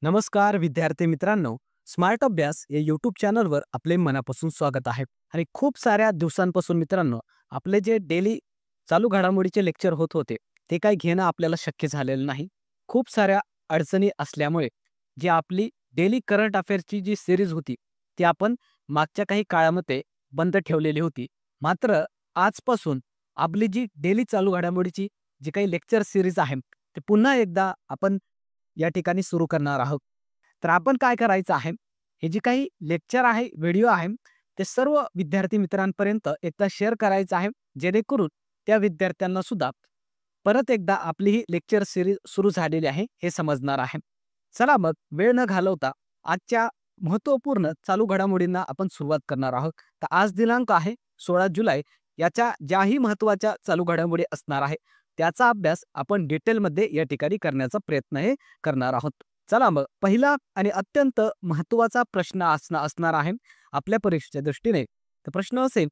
नमस्कार विद्यार्थी मित्रांनो, स्मार्ट अभ्यास या यूट्यूब चॅनलवर आपले मनापासून स्वागत आहे. आणि खूप साऱ्या दिवसांपासून मित्रांनो, आपले जे डेली चालू घडामोडीचे लेक्चर होत होते, ते काही घेणं आपल्याला शक्य झालेलं नाही. खूप साऱ्या अडचणी असल्यामुळे जी आपली डेली करंट अफेअर्सची जी सीरीज होती, ती आपण मागच्या काही काळामध्ये बंद ठेवलेली होती. मात्र आजपासून आपली जी डेली चालू घडामोडीची जी काही लेक्चर सीरीज आहे, ते पुन्हा एकदा आपण या ठिकाणी सुरू करणार आहोत. तर आपण काय करायचं आहे, हे जे काही लेक्चर आहे, व्हिडिओ आहे, ते सर्व विद्यार्थी मित्रांपर्यंत एकदा शेअर करायचं आहे, जेणेकरून त्या विद्यार्थ्यांना सुद्धा परत एकदा आपली ही लेक्चर सीरीज सुरू झालेली आहे हे समजणार आहे. चला मग वेळ न घालवता आजच्या महत्त्वपूर्ण चालू घडामोडींना आपण सुरुवात करणार आहोत. तर आज दिनांक आहे 16 जुलै. याच्या ज्याही महत्त्वाच्या चालू घडामोडी असणार आहे, त्याचा अभ्यास आपण डिटेलमध्ये या ठिकाणी करण्याचा प्रयत्न हे करणार आहोत. चला मग पहिला आणि अत्यंत महत्त्वाचा प्रश्न असणार आहे आपल्या परीक्षेच्या दृष्टीने. तर प्रश्न असेल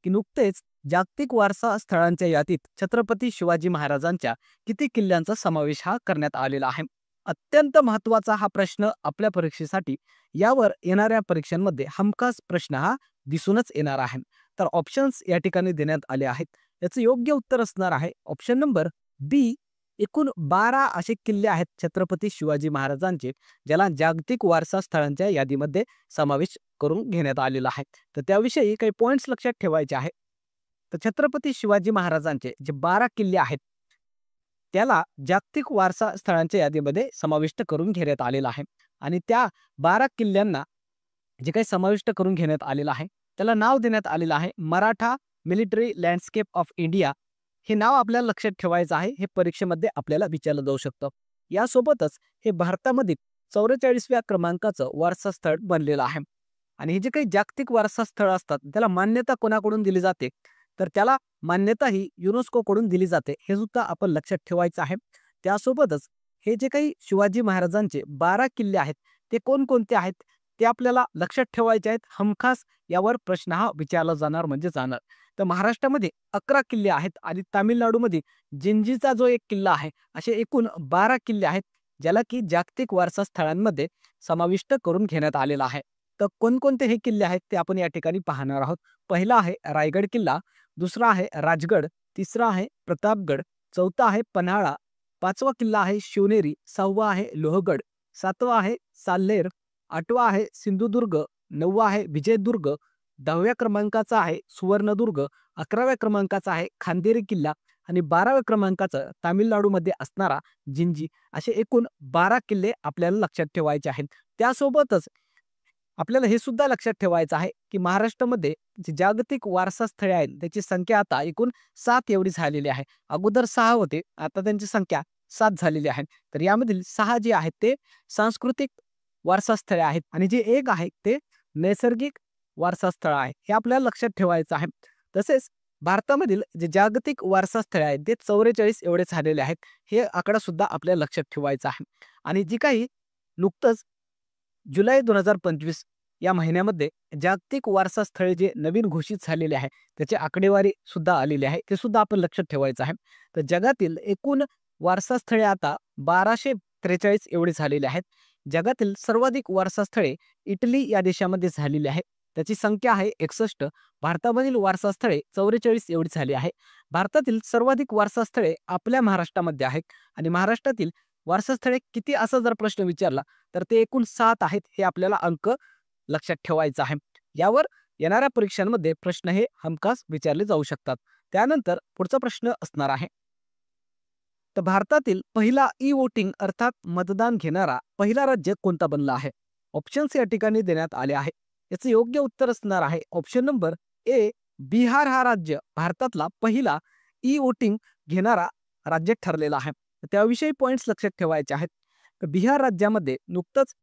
की नुकतेच जागतिक वारसा स्थळांच्या यादीत छत्रपती शिवाजी महाराजांच्या किती किल्ल्यांचा समावेश हा करण्यात आलेला आहे. अत्यंत महत्त्वाचा हा प्रश्न आपल्या परीक्षेसाठी. यावर येणाऱ्या परीक्षांमध्ये हमखास प्रश्न हा दिसूनच येणार आहे. तर ऑप्शन्स या ठिकाणी देण्यात आले आहेत. याचं योग्य उत्तर असणार आहे ऑप्शन नंबर बी. एकूण 12 असे किल्ले आहेत छत्रपती शिवाजी महाराजांचे, ज्याला जागतिक वारसा स्थळांच्या यादीमध्ये समावेश करून घेण्यात आलेला आहे. तर त्याविषयी काही पॉइंट्स लक्षात ठेवायचे आहेत. तर छत्रपती शिवाजी महाराजांचे जे 12 किल्ले आहेत, त्याला जागतिक वारसा स्थळांच्या यादीमध्ये समाविष्ट करून घेण्यात आलेला आहे. आणि त्या 12 किल्ल्यांना जे काही समाविष्ट करून घेण्यात आलेलं आहे, त्याला नाव देण्यात आलेलं आहे Maratha military landscape of India. हे नाव आपल्याला लक्षात ठेवायचं आहे. हे परीक्षेमध्ये आपल्याला विचारलं जाऊ शकतं. यासोबतच हे भारतामध्ये 44व्या क्रमांकाचं वारसा स्थळ बनलेलं आहे. आणि हे जे काही जागतिक वारसा स्थळ असतात, त्याला मान्यता कोणाकडून दिली जाते, तर त्याला मान्यता ही युनेस्कोकडून दिली जाते. हे सुद्धा आपण लक्षात ठेवायचं आहे. त्यासोबतच हे जे काही शिवाजी महाराजांचे 12 किल्ले आहेत, ते कोणकोणते आहेत ते आपल्याला लक्षात ठेवायचे आहेत. हमखास यावर प्रश्न हा विचारला जाणार म्हणजे जाणार. तर महाराष्ट्रामध्ये 11 किल्ले आहेत आणि तामिळनाडूमध्ये जिंजीचा जो एक किल्ला आहे, असे एकूण 12 किल्ले आहेत, ज्याला की जागतिक वारसा स्थळांमध्ये समाविष्ट करून घेण्यात आलेला आहे. तर कोणकोणते हे किल्ले आहेत ते आपण या ठिकाणी पाहणार आहोत. पहिला आहे रायगड किल्ला, दुसरा आहे राजगड, तिसरा आहे प्रतापगड, चौथा आहे पन्हाळा, पाचवा किल्ला आहे शिवनेरी, सहावा आहे लोहगड, सातवा आहे साल्हेर, आठवा आहे सिंधुदुर्ग, नववा आहे विजयदुर्ग, 10व्या क्रमांकाचा आहे सुवर्णदुर्ग, 11व्या क्रमांकाचा आहे खांदेरी किल्ला आणि 12व्या क्रमांकाचं तामिळनाडूमध्ये असणारा जिंजी. असे एकूण 12 किल्ले आपल्याला लक्षात ठेवायचे आहेत. त्यासोबतच आपल्याला हे सुद्धा लक्षात ठेवायचं आहे की महाराष्ट्रामध्ये जे जागतिक वारसा स्थळे आहेत, त्याची संख्या आता एकूण 7 एवढी झालेली आहे. अगोदर 6 होते, आता त्यांची संख्या 7 झालेली आहे. तर यामधील 6 जे आहेत ते सांस्कृतिक वारसा स्थळे आहेत आणि जे एक आहे ते नैसर्गिक वारसा स्थळ आहे. हे आपल्याला लक्षात ठेवायचं आहे. तसेच भारतामधील जे जागतिक वारसा स्थळे आहेत ते 44 एवढे झालेले आहेत. हे आकडा सुद्धा आपल्याला लक्षात ठेवायचा आहे. आणि जी काही नुकतंच जुलै 2025 या महिन्यामध्ये जागतिक वारसा स्थळे जे नवीन घोषित झालेले आहे, त्याची आकडेवारी सुद्धा आलेली आहे. ते सुद्धा आपण लक्षात ठेवायचं आहे. तर जगातील एकूण वारसा स्थळे आता 1243 एवढी झालेली आहेत. जगातील सर्वाधिक वारसा स्थळे इटली या देशामध्ये झालेली आहे. त्याची संख्या आहे 61. भारतामधील वारसा स्थळे 44 एवढी झाली आहे. भारतातील सर्वाधिक वारसा स्थळे आपल्या महाराष्ट्रामध्ये आहेत. आणि महाराष्ट्रातील वारसा स्थळे किती असा जर प्रश्न विचारला, तर ते एकूण 7 आहेत. हे आपल्याला अंक लक्षात ठेवायचा आहे. यावर येणाऱ्या परीक्षांमध्ये प्रश्न हे हमखास विचारले जाऊ शकतात. त्यानंतर पुढचा प्रश्न असणार आहे, तर भारतातील पहिला ई वोटिंग अर्थात मतदान घेणारा पहिला राज्य कोणता बनला आहे. ऑप्शन्स या ठिकाणी देण्यात आले आहे. याचं योग्य उत्तर असणार आहे ऑप्शन नंबर ए. बिहार हा राज्य भारतातला पहिला ई वोटिंग घेणारा राज्य ठरलेला आहे. त्याविषयी पॉइंट्स लक्षात ठेवायचे आहेत. तर बिहार राज्यामध्ये नुकतंच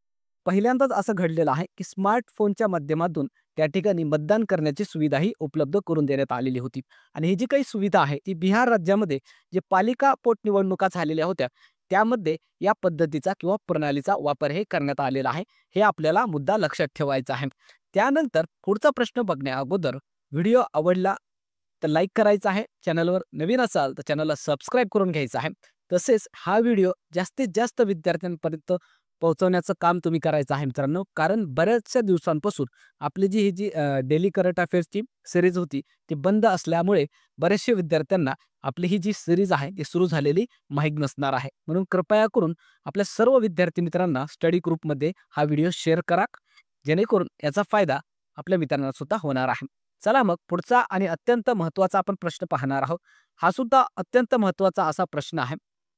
पहिल्यांदाच असं घडलेलं आहे की स्मार्टफोनच्या माध्यमातून त्या ठिकाणी मतदान करण्याची सुविधाही उपलब्ध करून देण्यात आलेली होती. आणि ही जी काही सुविधा आहे ती बिहार राज्यामध्ये जे पालिका पोटनिवडणुका झालेल्या होत्या, त्यामध्ये या पद्धतीचा किंवा प्रणालीचा वापर हे करण्यात आलेला आहे. हे आपल्याला मुद्दा लक्षात ठेवायचा आहे. त्यानंतर पुढचा प्रश्न बघण्या अगोदर व्हिडिओ आवडला तर लाईक करायचा आहे. चॅनलवर नवीन असाल तर चॅनलला सबस्क्राईब करून घ्यायचं आहे. तसेच हा व्हिडिओ जास्तीत जास्त विद्यार्थ्यांपर्यंत पोहोचवण्याचं काम तुम्ही करायचं आहे मित्रांनो. कारण बऱ्याचशा दिवसांपासून आपली ही जी डेली करंट अफेअर्सची सीरीज होती, ती बंद असल्यामुळे बऱ्याचशा विद्यार्थ्यांना आपली ही जी सीरीज आहे, ती सुरू झालेली माहीत नसणार आहे. म्हणून कृपया करून आपल्या सर्व विद्यार्थी मित्रांना स्टडी ग्रुपमध्ये हा व्हिडिओ शेअर करा, जेणेकरून याचा फायदा आपल्या मित्रांना सुद्धा होणार आहे. चला मग पुढचा आणि अत्यंत महत्त्वाचा आपण प्रश्न पाहणार आहोत. हा सुद्धा अत्यंत महत्त्वाचा असा प्रश्न आहे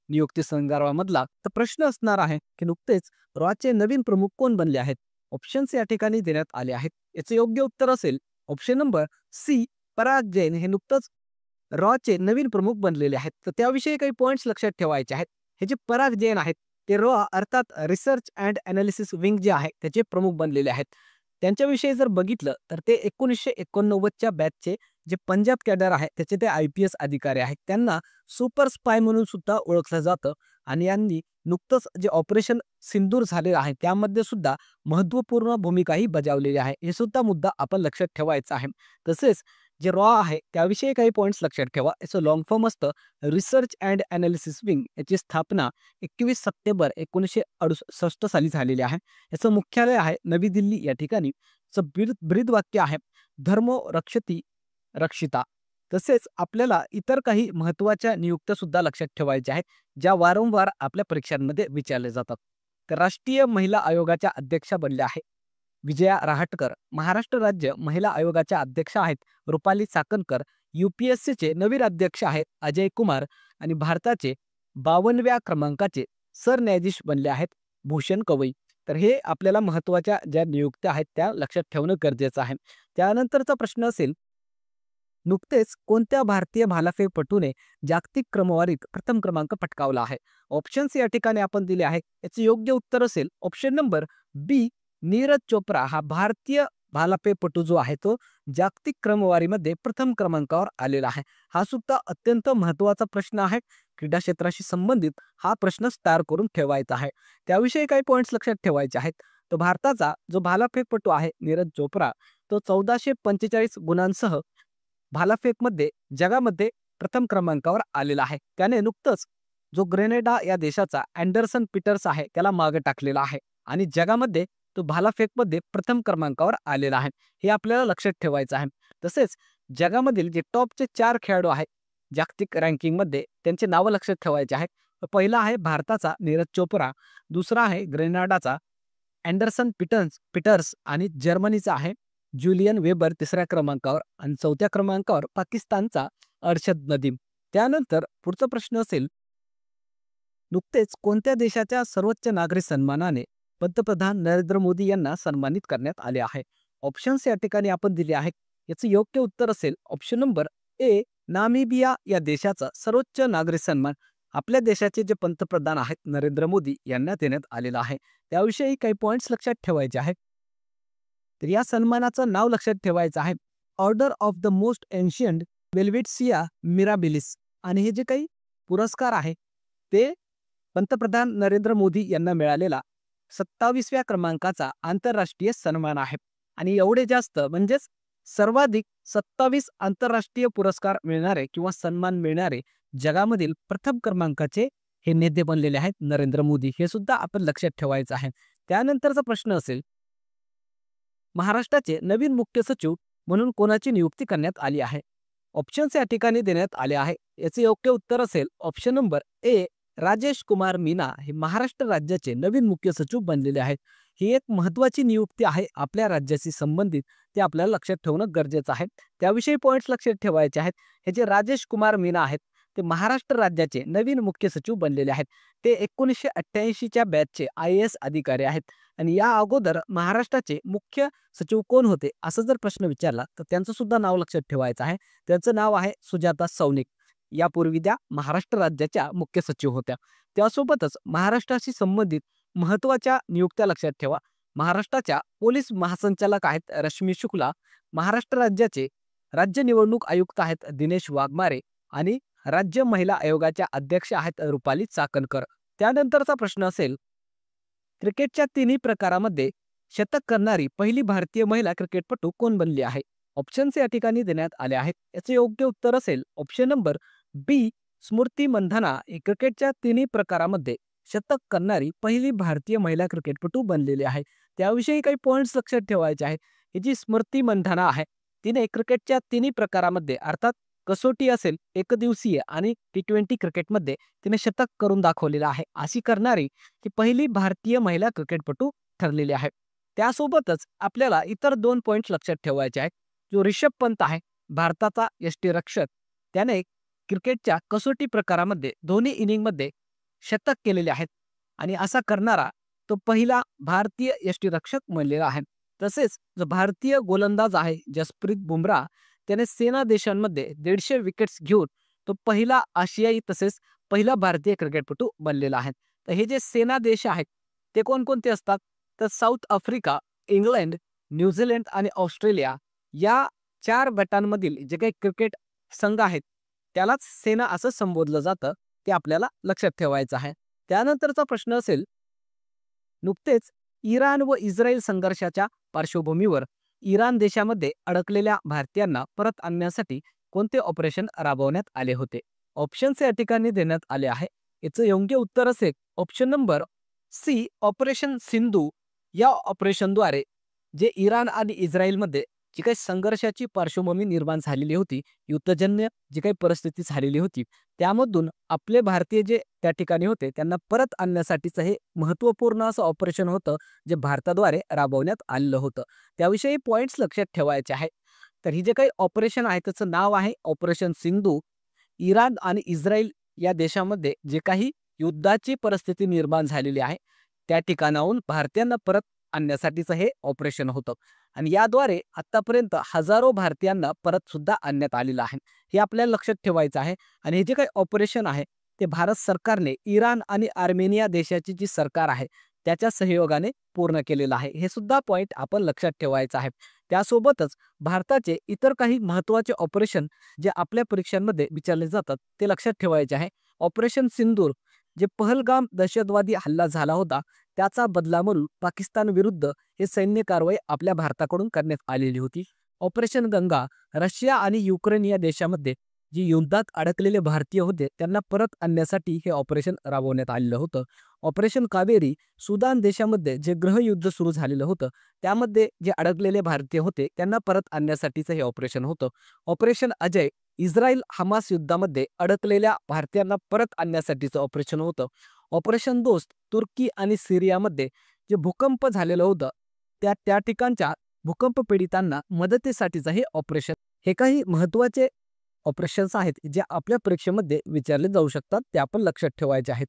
नियुक्ती संदर्भामधला. तर प्रश्न असणार आहे की नुकतेच रॉचे नवीन प्रमुख कोण बनले आहेत? ऑप्शन्स या ठिकाणी देण्यात आले आहेत. याचे योग्य उत्तर असेल ऑप्शन नंबर सी, पराग जैन हे नुकतंच रॉचे नवीन प्रमुख बनलेले आहेत. तर त्याविषयी काही पॉइंट्स लक्षात ठेवायचे आहेत. हे जे पराग जैन आहेत ते रॉ अर्थात रिसर्च अँड अनालिसिस विंग जे आहे त्याचे प्रमुख बनलेले आहेत. त्यांच्याविषयी जर बघितलं तर ते 1989च्या बॅचचे जे पंजाब कॅडर आहे त्याचे ते IPS अधिकारी आहेत. त्यांना सुपर स्पाय म्हणून सुद्धा ओळखलं जातं आणि यांनी नुकतंच जे ऑपरेशन सिंदूर झालेलं आहे त्यामध्ये सुद्धा महत्त्वपूर्ण भूमिकाही बजावलेली आहे. हे सुद्धा मुद्दा आपण लक्षात ठेवायचा आहे. तसेच जे रॉ आहे त्याविषयी काही पॉइंट्स लक्षात ठेवा. याचं लॉंग फॉर्म असतं रिसर्च अँड अनालिसिस विंग. याची स्थापना 21 सप्टेंबर 1968 साली झालेली आहे. याचं मुख्यालय आहे नवी दिल्ली या ठिकाणी. याचं ब्रीद वाक्य आहे धर्मो रक्षती रक्षिता. तसेच आपल्याला इतर काही महत्त्वाच्या नियुक्त्या सुद्धा लक्षात ठेवायच्या आहेत, ज्या वारंवार आपल्या परीक्षांमध्ये विचारल्या जातात. तर राष्ट्रीय महिला आयोगाच्या अध्यक्षा बनल्या आहे विजया रहाटकर. महाराष्ट्र राज्य महिला आयोगाच्या अध्यक्षा आहेत रुपाली चाकणकर. UPSCचे नवीन अध्यक्ष आहेत अजय कुमार आणि भारताचे 52व्या क्रमांकाचे सरन्यायाधीश बनले आहेत भूषण गवई. तर हे आपल्याला महत्त्वाच्या ज्या नियुक्त्या आहेत त्या लक्षात ठेवणं गरजेचं आहे. त्यानंतरचा प्रश्न असेल नुकतेच कोणत्या भारतीय भालाफेकपटूने जागतिक क्रमवारीत प्रथम क्रमांक पटकावला आहे? ऑप्शन्स या ठिकाणी आपण दिले आहे. याचे योग्य उत्तर असेल ऑप्शन नंबर बी, नीरज चोप्रा. हा भारतीय भालाफेकपटू जो आहे तो जागतिक क्रमवारीमध्ये प्रथम क्रमांकावर आलेला आहे. हा सुद्धा अत्यंत महत्त्वाचा प्रश्न आहे. क्रीडा क्षेत्राशी संबंधित हा प्रश्न स्टार करून ठेवायचा आहे. त्याविषयी काही पॉइंट्स लक्षात ठेवायचे आहेत. तर भारताचा जो भालाफेकपटू आहे नीरज चोप्रा तो 1445 गुणांसह भालाफेकमध्ये जगामध्ये प्रथम क्रमांकावर आलेला आहे. त्याने नुकतंच जो ग्रेनेडा या देशाचा अँडरसन पीटर्स आहे त्याला मागे टाकलेला आहे आणि जगामध्ये तो भालाफेकमध्ये प्रथम क्रमांकावर आलेला आहे. हे आपल्याला लक्षात ठेवायचं आहे. तसेच जगामधील जे टॉपचे 4 खेळाडू आहेत जागतिक रँकिंगमध्ये त्यांचे नावं लक्षात ठेवायचे आहेत. पहिला आहे भारताचा नीरज चोप्रा, दुसरा आहे ग्रेनाडाचा अँडरसन पीटर्स आणि जर्मनीचा आहे ज्युलियन वेबर तिसऱ्या क्रमांकावर आणि चौथ्या क्रमांकावर पाकिस्तानचा अरशद नदीम. त्यानंतर पुढचा प्रश्न असेल नुकतेच कोणत्या देशाच्या सर्वोच्च नागरी सन्मानाने पंतप्रधान नरेंद्र मोदी यांना सन्मानित करण्यात आले आहे? ऑप्शन्स या ठिकाणी आपण दिले आहेत. याचं योग्य उत्तर असेल ऑप्शन नंबर ए, नामिबिया या देशाचा सर्वोच्च नागरी सन्मान आपल्या देशाचे जे पंतप्रधान आहेत नरेंद्र मोदी यांना देण्यात आलेला आहे. त्याविषयी काही पॉइंट्स लक्षात ठेवायचे आहेत. तर या सन्मानाचं नाव लक्षात ठेवायचं आहे order of the most ancient welwitschia mirabilis. आणि हे जे काही पुरस्कार आहे ते पंतप्रधान नरेंद्र मोदी यांना मिळालेला 27व्या क्रमांकाचा आंतरराष्ट्रीय सन्मान आहे. आणि एवढे जास्त म्हणजेच सर्वाधिक 27 आंतरराष्ट्रीय पुरस्कार मिळणारे किंवा सन्मान मिळणारे जगामधील प्रथम क्रमांकाचे हे नेते बनलेले आहेत नरेंद्र मोदी. हे सुद्धा आपण लक्षात ठेवायचं आहे. त्यानंतरचा प्रश्न असेल महाराष्ट्राचे नवीन मुख्य सचिव म्हणून कोणाची नियुक्ती करण्यात आली आहे? ऑप्शन्स या ठिकाणी देण्यात आले आहे. याचे योग्य उत्तर असेल option number A, Rajesh Kumar Meena हे महाराष्ट्र राज्याचे नवीन मुख्य सचिव बनलेले आहेत. ही एक महत्त्वाची नियुक्ती आहे आपल्या राज्याशी संबंधित. ते आपल्याला लक्षात ठेवणं गरजेचं आहे. त्याविषयी पॉइंट्स लक्षात ठेवायचे आहेत. हे जे राजेश कुमार मीना आहेत ते महाराष्ट्र राज्याचे नवीन मुख्य सचिव बनलेले आहेत. ते 1988च्या बॅचचे IAS अधिकारी आहेत. आणि या अगोदर महाराष्ट्राचे मुख्य सचिव कोण होते असं जर प्रश्न विचारला तर त्यांचं सुद्धा नाव लक्षात ठेवायचं आहे. त्यांचं नाव आहे सुजाता सौनिक. यापूर्वी त्या महाराष्ट्र राज्याच्या मुख्य सचिव होत्या. त्यासोबतच महाराष्ट्राशी संबंधित महत्त्वाच्या नियुक्त्या लक्षात ठेवा. महाराष्ट्राच्या पोलीस महासंचालक आहेत रश्मी शुक्ला. महाराष्ट्र राज्याचे राज्य निवडणूक आयुक्त आहेत दिनेश वाघमारे आणि राज्य महिला आयोगाच्या अध्यक्ष आहेत रुपाली चाकणकर. त्यानंतरचा प्रश्न असेल क्रिकेटच्या तिन्ही प्रकारामध्ये शतक करणारी पहिली भारतीय महिला क्रिकेटपटू कोण बनली आहे? ऑप्शन्स या ठिकाणी देण्यात आले आहेत. याचे योग्य उत्तर असेल ऑप्शन नंबर बी, स्मृती मंधाना. क्रिकेटच्या तिन्ही प्रकारामध्ये शतक करणारी पहिली भारतीय महिला क्रिकेटपटू बनलेली आहे. त्याविषयी काही पॉइंट्स लक्षात ठेवायचे आहे. ही जी स्मृती मंधाना आहे, तिने क्रिकेटच्या तिन्ही प्रकारामध्ये अर्थात कसोटी असेल, एकदिवसीय आणि T20 क्रिकेटमध्ये तिने शतक करून दाखवलेलं आहे. अशी करणारी ही पहिली भारतीय महिला क्रिकेटपटू ठरलेली आहे. त्यासोबतच आपल्याला इतर 2 पॉइंट्स लक्षात ठेवायचे आहेत. जो रिषभ पंत आहे, भारताचा यष्टिरक्षक, त्याने क्रिकेटच्या कसोटी प्रकारामध्ये दोन्ही इनिंगमध्ये शतक केलेले आहेत आणि असा करणारा तो पहिला भारतीय यष्टिरक्षक बनलेला आहे. तसेच जो भारतीय गोलंदाज आहे जसप्रीत बुमराह, त्याने सेना देशांमध्ये 150 विकेट्स घेऊन तो पहिला आशियाई तसेच पहिला भारतीय क्रिकेटपटू बनलेला आहे. तर हे जे सेना देश आहेत ते कोणकोणते असतात, तर साऊथ आफ्रिका, इंग्लंड, न्यूझीलंड आणि ऑस्ट्रेलिया या 4 गटांमधील जे काही क्रिकेट संघ आहेत त्यालाच सेना असं संबोधलं जातं. ते आपल्याला लक्षात ठेवायचं आहे. त्यानंतरचा प्रश्न असेल, नुकतेच इराण व इस्रायल संघर्षाच्या पार्श्वभूमीवर इराण देशामध्ये अडकलेल्या भारतीयांना परत आणण्यासाठी कोणते ऑपरेशन राबवण्यात आले होते? ऑप्शन्स या ठिकाणी देण्यात आले आहे. याचं योग्य उत्तर असेल option number C, operation Sindhu. या ऑपरेशनद्वारे जे इराण आणि इस्रायलमध्ये जी काही संघर्षाची पार्श्वभूमी निर्माण झालेली होती, युद्धजन्य जी काही परिस्थिती झालेली होती, त्यामधून आपले भारतीय जे त्या ठिकाणी होते त्यांना परत आणण्यासाठीचं हे महत्त्वपूर्ण असं ऑपरेशन होतं, जे भारताद्वारे राबवण्यात आलेलं होतं. त्याविषयी पॉइंट्स लक्षात ठेवायचे आहे. तर ही जे काही ऑपरेशन आहे त्याचं नाव आहे ऑपरेशन सिंधू. इराण आणि इस्रायल या देशामध्ये जे काही युद्धाची परिस्थिती निर्माण झालेली आहे त्या ठिकाणाहून भारतीयांना परत आणण्यासाठीचं हे ऑपरेशन होतं आणि याद्वारे आतापर्यंत हजारो भारतीयांना परत सुद्धा आणण्यात आलेलं आहे. हे आपल्याला लक्षात ठेवायचं आहे. आणि हे जे काही ऑपरेशन आहे ते भारत सरकारने इराण आणि आर्मेनिया देशाची जी सरकार आहे त्याच्या सहयोगाने पूर्ण केलेलं आहे. हे सुद्धा पॉइंट आपण लक्षात ठेवायचं आहे. त्यासोबतच भारताचे इतर काही महत्त्वाचे ऑपरेशन जे आपल्या परीक्षांमध्ये विचारले जातात ते लक्षात ठेवायचे आहे. ऑपरेशन सिंदूर, जे पहलगाम दहशतवादी हल्ला झाला होता त्याचा बदला म्हणून पाकिस्तान विरुद्ध हे सैन्य कारवाई आपल्या भारताकडून करण्यात आलेली होती. ऑपरेशन गंगा, रशिया आणि युक्रेन या देशामध्ये जी युद्धात अडकलेले भारतीय होते त्यांना परत आणण्यासाठी हे ऑपरेशन राबवण्यात आलेलं होतं. ऑपरेशन कावेरी, सुदान देशामध्ये जे गृहयुद्ध सुरू झालेलं होतं त्यामध्ये जे अडकलेले भारतीय होते त्यांना परत आणण्यासाठीचं हे ऑपरेशन होतं. ऑपरेशन अजय, इस्रायल हमास युद्धामध्ये अडकलेल्या भारतीयांना परत आणण्यासाठीचं ऑपरेशन होतं. ऑपरेशन दोस्त, तुर्की आणि सिरियामध्ये जे भूकंप झालेलं होतं त्या ठिकाणच्या भूकंप पीडितांना मदतीसाठीचं हे ऑपरेशन. हे काही महत्त्वाचे ऑपरेशन्स आहेत जे आपल्या परीक्षेमध्ये विचारले जाऊ शकतात, ते आपण लक्षात ठेवायचे आहेत.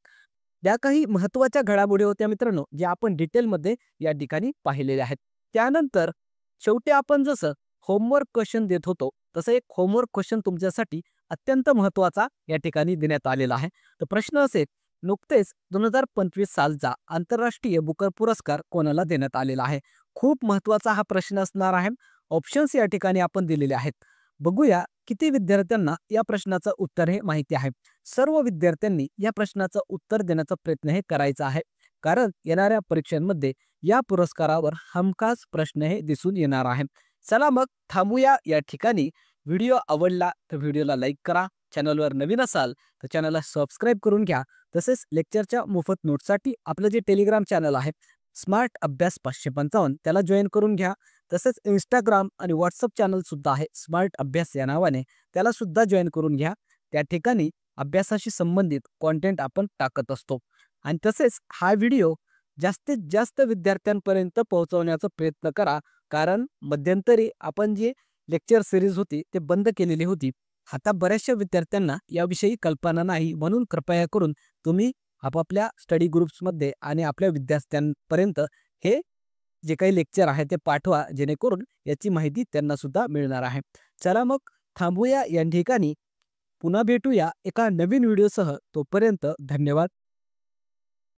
त्या काही महत्त्वाच्या घडामोडी होत्या मित्रांनो, जे आपण डिटेलमध्ये या ठिकाणी पाहिलेले आहेत. त्यानंतर शेवटी आपण जसं होमवर्क क्वेश्चन देत होतो तसं एक होमवर्क क्वेश्चन तुमच्यासाठी अत्यंत महत्त्वाचा या ठिकाणी देण्यात आलेला आहे. तर प्रश्न असेल, नुकतेच 2025 सालचा आंतरराष्ट्रीय बुकर पुरस्कार कोणाला देण्यात आलेला आहे? खूप महत्त्वाचा हा प्रश्न असणार आहे. ऑप्शन्स या ठिकाणी आपण दिलेले आहेत. बघूया किती विद्यार्थ्यांना या प्रश्नाचं उत्तर हे माहिती आहे. सर्व विद्यार्थ्यांनी या प्रश्नाचं उत्तर देण्याचा प्रयत्न हे करायचा आहे, कारण येणाऱ्या परीक्षांमध्ये या पुरस्कारावर हमखास प्रश्न हे दिसून येणार आहे. चला मग थांबूया या ठिकाणी. व्हिडिओ आवडला तर व्हिडिओला लाईक करा. चॅनलवर नवीन असाल तर चॅनलला सबस्क्राईब करून घ्या. तसेच लेक्चरच्या मोफत नोट्ससाठी आपलं जे टेलिग्राम चॅनल आहे स्मार्ट अभ्यास 555 त्याला जॉईन करून घ्या. तसेच इंस्टाग्राम आणि व्हॉट्सअप चॅनल सुद्धा आहे स्मार्ट अभ्यास या नावाने, त्याला सुद्धा जॉईन करून घ्या. त्या ठिकाणी अभ्यासाशी संबंधित कॉन्टेंट आपण टाकत असतो. आणि तसेच हा व्हिडिओ जास्तीत जास्त विद्यार्थ्यांपर्यंत पोहोचवण्याचा प्रयत्न करा, कारण मध्यंतरी आपण जी लेक्चर सिरीज होती ते बंद केलेली होती. आता बऱ्याचशा विद्यार्थ्यांना याविषयी कल्पना नाही, म्हणून कृपया करून तुम्ही आपापल्या स्टडी ग्रुप्समध्ये आणि आपल्या विद्यार्थ्यांपर्यंत हे जे काही लेक्चर आहे ते पाठवा, जेणेकरून याची माहिती त्यांना सुद्धा मिळणार आहे. चला मग थांबूया या ठिकाणी. पुन्हा भेटूया एका नवीन व्हिडिओसह. तोपर्यंत धन्यवाद.